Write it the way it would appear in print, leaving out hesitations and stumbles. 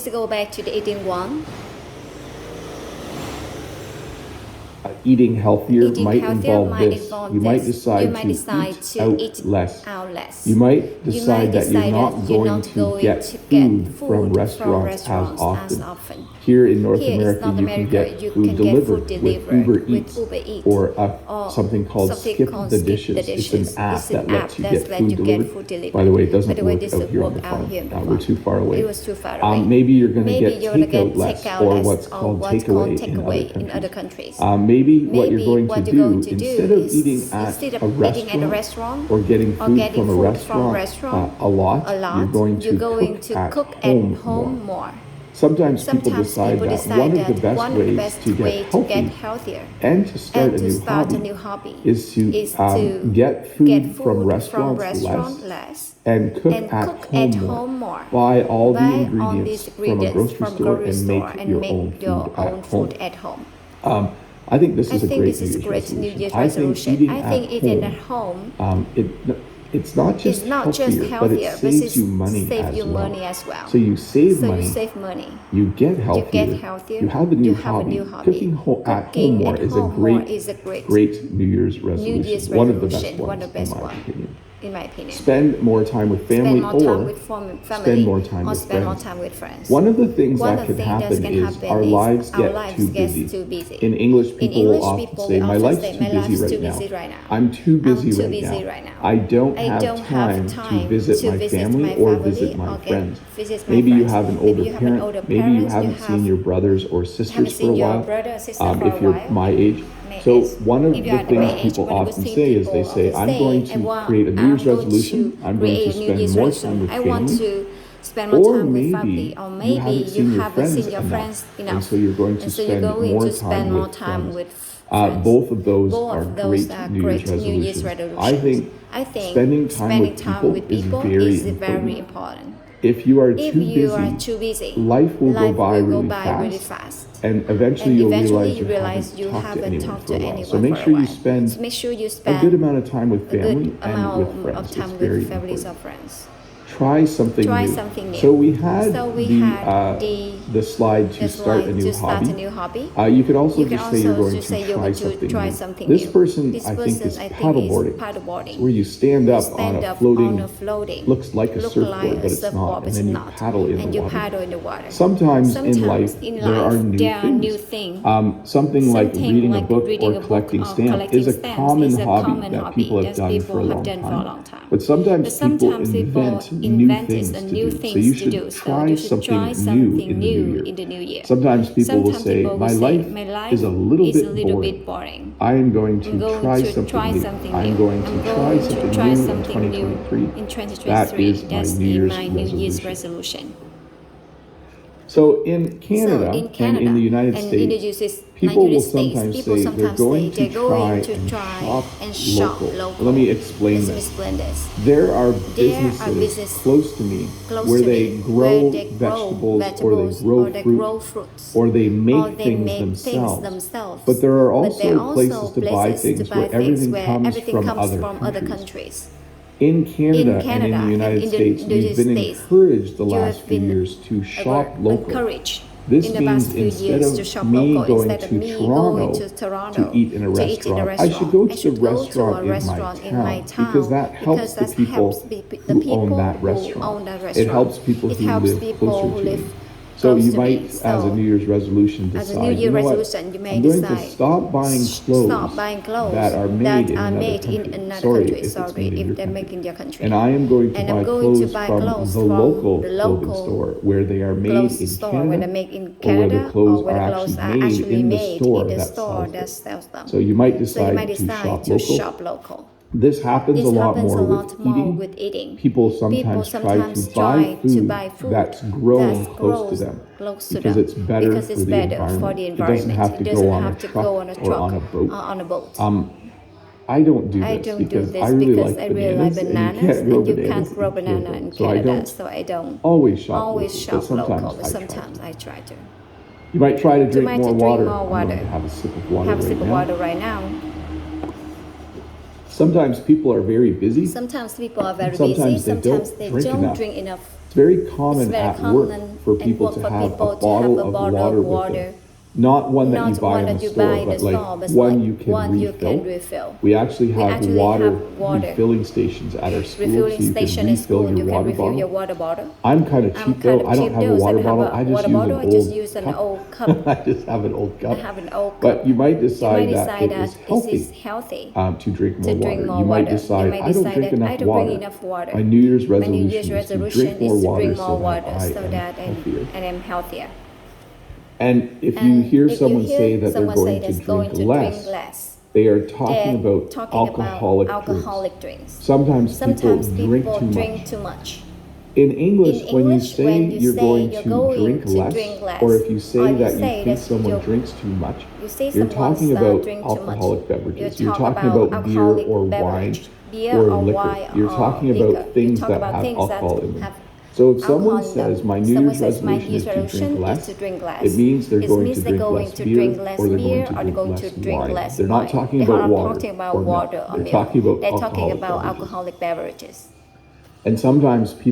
let's go back to the eating one. Eating healthier Eating might healthier involve might this. involve You might this. decide You might to decide eat to out eat less. out less. You might decide that you're not you're going not to going get to food get from food restaurants as often. often. Here in North Here in America, North you can America, get you food can get delivered food with delivered Uber with Eats Uber Eats or something called Skip the Dishes. It's an app that lets you get food delivered. By the way, it doesn't work out here on the farm. We're too far away. It was too far away. Maybe you're going to Maybe get you're gonna takeout get less takeout or less what's called takeaway in other countries. Maybe what you're going to do, going to do instead of is eating instead at of a eating at a restaurant restaurant or getting or food getting from a food from restaurant a lot, you're going to cook at home more. Sometimes people decide that one of the best ways to get healthier and to start a new hobby is to get food from restaurants less and cook at home more. Buy all the ingredients from a grocery store and make your own food at home. I think this is a great New Year's resolution. I think eating at home, it's not just healthier, but it saves you money as well. So you save money, you get healthier, you have a new hobby. Cooking at home more is a great New Year's resolution. One of the best ones, in my opinion. Spend more time with family or spend more time with friends. One of the things that can happen is our lives get too busy. In English, people often say, my life's too busy right now. I'm too busy right now. I don't have time to visit my family or visit my friends. Maybe you have an older parent. Maybe you haven't seen your brothers or sisters for a while. If you're my age. So one of the things people often say is they say, I'm going to create a New Year's resolution. I'm going to spend more time with family. Or maybe you haven't seen your friends enough. And so you're going to spend more time with friends. Both of those are great New Year's resolutions. I think spending time with people is very important. If you are too busy, life will go by really fast. And eventually you'll realize you haven't talked to anyone for a while. So make sure you spend a good amount of time with family and with friends. It's very important. Try something new. So we had the slide to start a new hobby. You could also just say you're going to try something new. This person, I think, is paddleboarding. Where you stand up on a floating, looks like a surfboard, but it's not, and then you paddle in the water. Sometimes in life, there are new things. Something like reading a book or collecting stamps is a common hobby that people have done for a long time. But sometimes people invent new things to do. So you should try something new in the new year. Sometimes people will say, my life is a little bit boring. I am going to try something new. I'm going to try something new in 2023. That is my New Year's resolution. So in Canada and in the United States, people will sometimes say they're going to try and shop local. Let me explain this. There are businesses close to me where they grow vegetables or they grow fruits or they make things themselves. But there are also places to buy things where everything comes from other countries. In Canada and in the United States, we've been encouraged the last few years to shop local. This means instead of me going to Toronto to eat in a restaurant, I should go to the restaurant in my town because that helps the people who own that restaurant. It helps people who live closer to me. So you might, as a New Year's resolution, decide, I'm going to stop buying clothes that are made in another country. Sorry, if they're made in your country. And I am going to buy clothes from the local clothing store where they are made in Canada or where the clothes are actually made in the store that sells them. So you might decide to shop local. This happens a lot more with eating. People sometimes try to buy food that's grown close to them because it's better for the environment. It doesn't have to go on a truck or on a boat. I don't do this because I really like bananas and you can't grow banana in Canada, so I don't always shop local, but sometimes I try to. You might try to drink more water. I'm going to have a sip of water right now. Sometimes people are very busy. Sometimes they don't drink enough It's very common at work for people to have a bottle of water with them. Not one that you buy in the store, but like one you can refill. We actually have water refilling stations at our school, so you can refill your water bottle. I'm kind of cheap though. I don't have a water bottle. I just use an old cup. I just have an old cup. But you might decide that it is healthy to drink more water. You might decide I don't drink enough water. My New Year's resolution is to drink more water so that I am healthier. And if you hear someone say that they're going to drink less, they are talking about alcoholic drinks. Sometimes people drink too much. In English, when you say you're going to drink less, or if you say that you think someone drinks too much, you're talking about alcoholic beverages. You're talking about beer or wine or liquor. You're talking about things that have alcohol in them. So if someone says, my New Year's resolution is to drink less, it means they're going to drink less beer or they're going to drink less wine. They're not talking about water or milk. They're talking about alcoholic beverages. And sometimes people